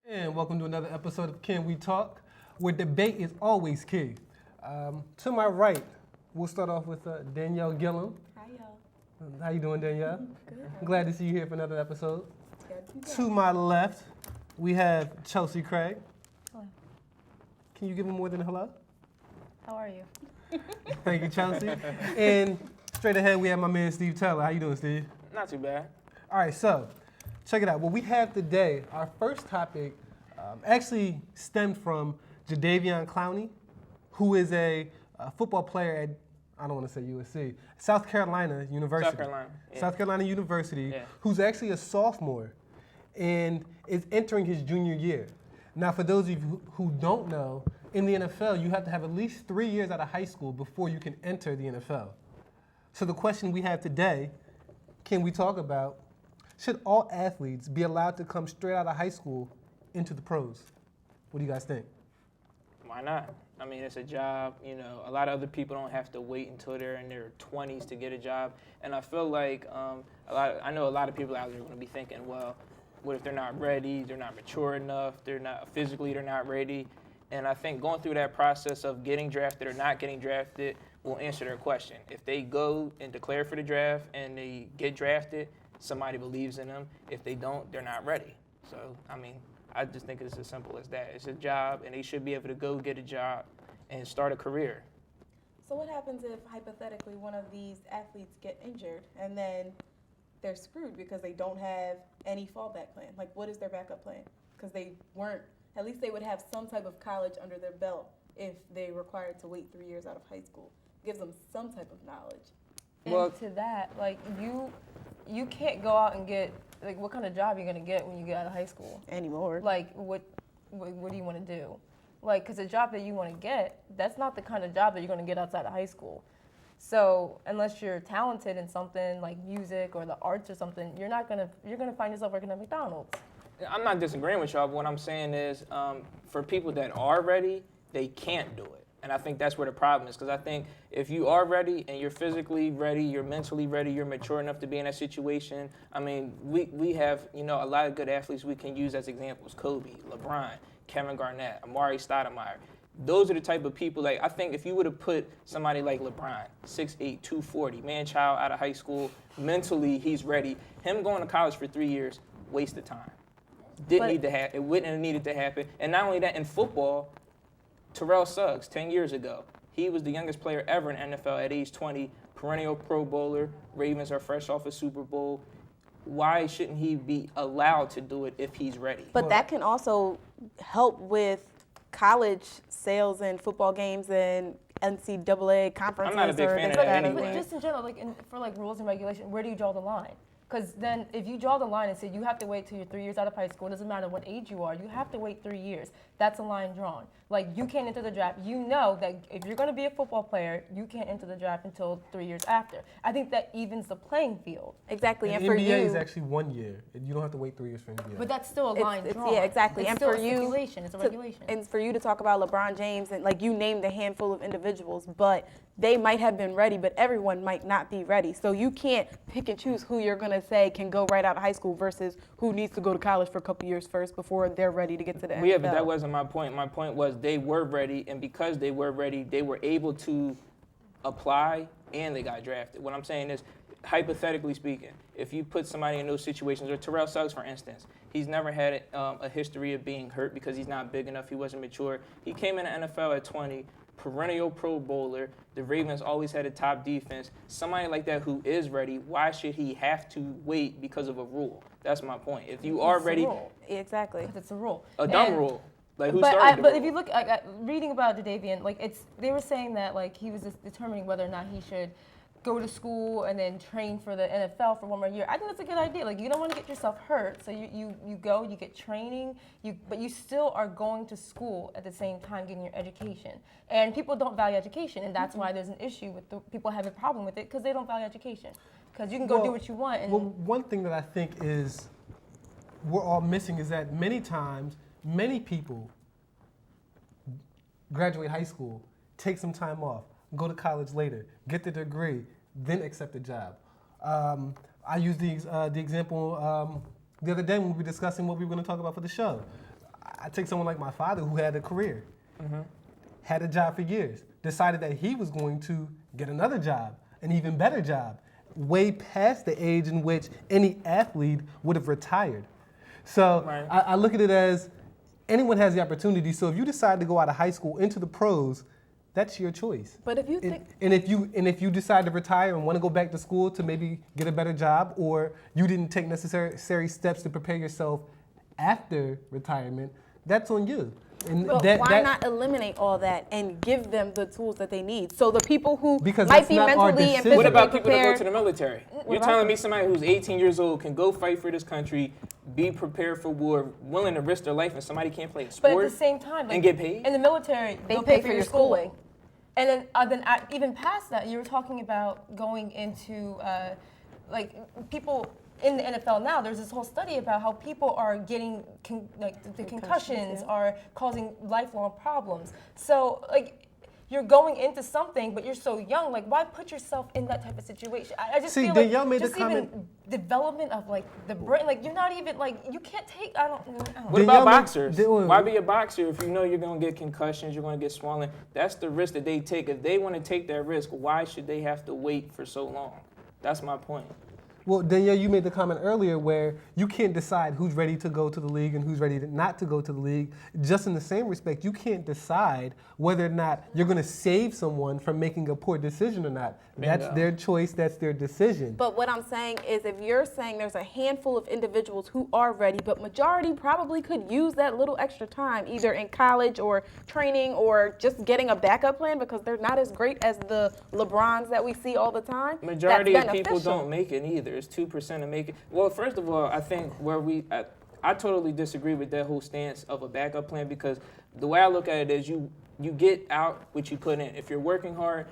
And welcome to another episode of Can We Talk, where debate is always key. To my right, we'll start off with Danielle Gillum. Hi, y'all. How you doing, Danielle? Good. Glad to see you here for another episode. Glad to be back. To my left, we have Chelsea Craig. Hello. Can you give me more than a hello? How are you? Thank you, Chelsea. And straight ahead, we have my man Steve Taylor. How you doing, Steve? Not too bad. All right, so check it out. What we have today, our first topic actually stemmed from Jadeveon Clowney, who is a football player at, I don't want to say USC, South Carolina University. South Carolina. Yeah. South Carolina University, Yeah. who's actually a sophomore and is entering his junior year. Now, for those of you who don't know, in the NFL, you have to have at least 3 years out of high school before you can enter the NFL. So the question we have today, can we talk about, should all athletes be allowed to come straight out of high school into the pros? What do you guys think? Why not? I mean, it's a job. You know, a lot of other people don't have to wait until they're in their 20s to get a job. And I feel like I know a lot of people out there are going to be thinking, well, what if they're not ready? They're not mature enough. They're not physically. They're not ready. And I think going through that process of getting drafted or not getting drafted will answer their question. If they go and declare for the draft and they get drafted, somebody believes in them. If they don't, they're not ready. So, I mean, I just think it's as simple as that. It's a job, and they should be able to go get a job and start a career. So what happens if, hypothetically, one of these athletes get injured and then they're screwed because they don't have any fallback plan? Like, what is their backup plan? Because they weren't, at least they would have some type of college under their belt if they required to wait 3 years out of high school. Gives them some type of knowledge. Well- And to that, like you can't go out and get like what kind of job you're gonna get when you get out of high school? Anymore. Like what do you want to do? Like, because the job that you want to get, that's not the kind of job that you're gonna get outside of high school. So unless you're talented in something like music or the arts or something, you're gonna find yourself working at McDonald's. I'm not disagreeing with y'all, but what I'm saying is for people that are ready, they can't do it. And I think that's where the problem is, because I think if you are ready and you're physically ready, you're mentally ready, you're mature enough to be in that situation. I mean, we have, a lot of good athletes we can use as examples. Kobe, LeBron, Kevin Garnett, Amari Stoudemire. Those are the type of people, like, I think if you would have put somebody like LeBron, 6'8", 240, man-child out of high school, mentally he's ready. Him going to college for 3 years, waste of time. It wouldn't have needed to happen. And not only that, in football, Terrell Suggs, 10 years ago, he was the youngest player ever in NFL at age 20, perennial Pro Bowler. Ravens are fresh off a Super Bowl. Why shouldn't he be allowed to do it if he's ready? But that can also help with college sales and football games and NCAA conferences. I'm not a big or fan of things that like anyway. But just in general, for rules and regulation, where do you draw the line? Because then if you draw the line and say you have to wait till you're 3 years out of high school, it doesn't matter what age you are, you have to wait 3 years. That's a line drawn. Like, you can't enter the draft. You know that if you're going to be a football player, you can't enter the draft until 3 years after. I think that evens the playing field. Exactly, and The for NBA you, is actually 1 year. You don't have to wait 3 years for NBA. But that's still a line it's, drawn. yeah, exactly. It's And still for a you, stipulation. It's a regulation. and for you to talk about LeBron James and you named a handful of individuals, but they might have been ready, but everyone might not be ready. So you can't pick and choose who you're going to say can go right out of high school versus who needs to go to college for a couple years first before they're ready to get to the NFL. Yeah, but that wasn't my point. My point was they were ready, and because they were ready, they were able to apply and they got drafted. What I'm saying is, hypothetically speaking, if you put somebody in those situations, or Terrell Suggs, for instance, he's never had a history of being hurt because he's not big enough, he wasn't mature. He came in the NFL at 20, perennial Pro Bowler. The Ravens always had a top defense. Somebody like that who is ready, why should he have to wait because of a rule? That's my point. If you are It's a ready, rule. Exactly. Because it's a rule. a dumb And- rule. Like, who but started the but rule? if you look reading about Jadeveon, they were saying that he was just determining whether or not he should go to school and then train for the NFL for 1 more year. I think that's a good idea. You don't want to get yourself hurt, so you go, you get training, but you still are going to school at the same time getting your education. And people don't value education, and that's why there's an issue with people have a problem with it because they don't value education. Because you can go do what you want. And well, one thing that I think is we're all missing is that many times, many people graduate high school, take some time off, go to college later, get the degree, then accept a job. I used the example the other day when we were discussing what we were going to talk about for the show. I take someone like my father who had a career, Mm-hmm. had a job for years, decided that he was going to get another job, an even better job, way past the age in which any athlete would have retired. So Right. I look at it as anyone has the opportunity. So if you decide to go out of high school into the pros, that's your choice. But if you And, think, and if you decide to retire and want to go back to school to maybe get a better job, or you didn't take necessary steps to prepare yourself after retirement, that's on you. And but why not eliminate all that and give them the tools that they need? So the people who Because might that's be not our mentally and decision. physically What about people that go prepared. to the military? You're about telling me somebody who's 18 years old can go fight for this country, be prepared for war, willing to risk their life, and somebody can't play a But sport at the same time, like, and get paid? in the military, They they'll pay for your schooling. And then even past that, you were talking about going into like people in the NFL now. There's this whole study about how people are getting the concussions yeah. are causing lifelong problems. So like. You're going into something, but you're so young. Like, why put yourself in that type of situation? I just See, feel Danielle like made the just even comment- development of like the brain. Like, you're not even like you can't take. I don't know. What Danielle about make- boxers? Danielle- Why be a boxer if you know you're going to get concussions, you're going to get swollen? That's the risk that they take. If they want to take that risk, why should they have to wait for so long? That's my point. Well, Danielle, you made the comment earlier where you can't decide who's ready to go to the league and who's ready not to go to the league. Just in the same respect, you can't decide whether or not you're going to save someone from making a poor decision or not. That's Bingo. their choice. That's their decision. But what I'm saying is if you're saying there's a handful of individuals who are ready, but majority probably could use that little extra time either in college or training or just getting a backup plan because they're not as great as the LeBrons that we see all the time. Majority that's of people beneficial. don't make it either. It's 2% to make it. Well, first of all, I think I totally disagree with that whole stance of a backup plan because the way I look at it is you get out what you put in. If you're working hard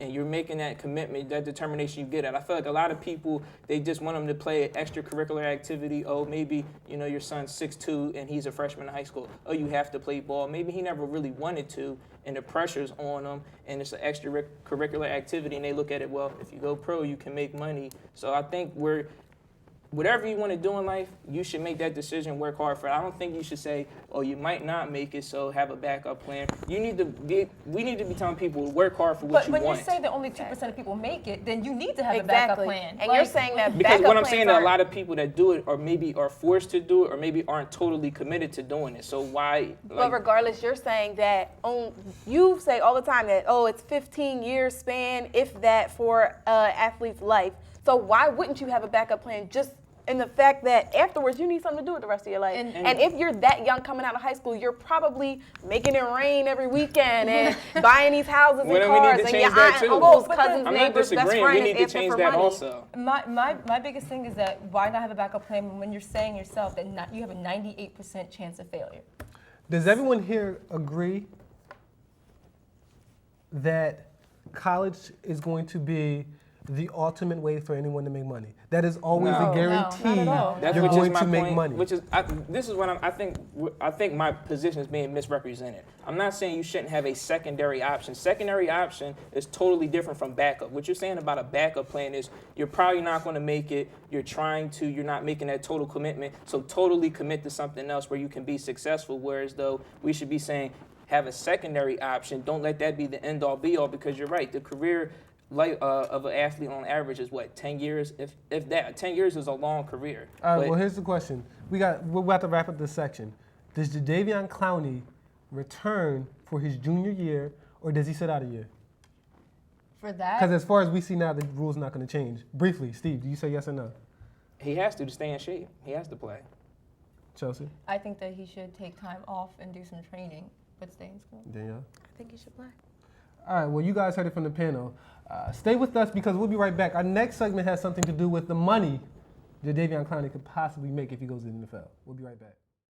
and you're making that commitment, that determination, you get it. I feel like a lot of people, they just want them to play an extracurricular activity. Oh, maybe, your son's 6'2" and he's a freshman in high school. Oh, you have to play ball. Maybe he never really wanted to, and the pressure's on him, and it's an extracurricular activity, and they look at it, well, if you go pro, you can make money. So I think whatever you want to do in life, you should make that decision, work hard for it. I don't think you should say, oh, you might not make it, so have a backup plan. We need to be telling people to work hard for what But you when want. you say that only 2% of people make it, then you need to have a backup Exactly. plan. And Like, you're saying that Because backup what I'm plans saying, that a aren't- lot of people that do it or maybe are forced to do it or maybe aren't totally committed to doing it. So why? But regardless, you're saying that you say all the time that, it's 15 years span, if that, for athlete's life. So why wouldn't you have a backup plan just in the fact that afterwards you need something to do with the rest of your life? And if you're that young coming out of high school, you're probably making it rain every weekend and buying these houses and Well, then we cars need to and change your that aunt, too. uncles, But cousins, I'm not neighbors, best disagreeing. friend We is need to asking change for that money. also. My biggest thing is that why not have a backup plan when you're saying yourself that you have a 98% chance of failure? Does everyone here agree that college is going to be the ultimate way for anyone to make money? That is always No. a guarantee No, not at all. That's you're which going is my to make point, money. Which is, this is what I think my position is being misrepresented. I'm not saying you shouldn't have a secondary option. Secondary option is totally different from backup. What you're saying about a backup plan is you're probably not going to make it. You're not making that total commitment. So totally commit to something else where you can be successful. Whereas though we should be saying have a secondary option. Don't let that be the end all be all because you're right. The career life of an athlete on average is what, 10 years? If that, 10 years is a long career. All right, But well, here's the question. We're about to wrap up this section. Does Jadeveon Clowney return for his junior year, or does he sit out a year? For that, Because as far as we see now, the rule's not going to change. Briefly, Steve, do you say yes or no? he has to stay in shape. He has to play. Chelsea? I think that he should take time off and do some training, but stay in school. Danielle? I think you should play. All right, well, you guys heard it from the panel. Stay with us because we'll be right back. Our next segment has something to do with the money Jadeveon Clowney could possibly make if he goes to the NFL. We'll be right back.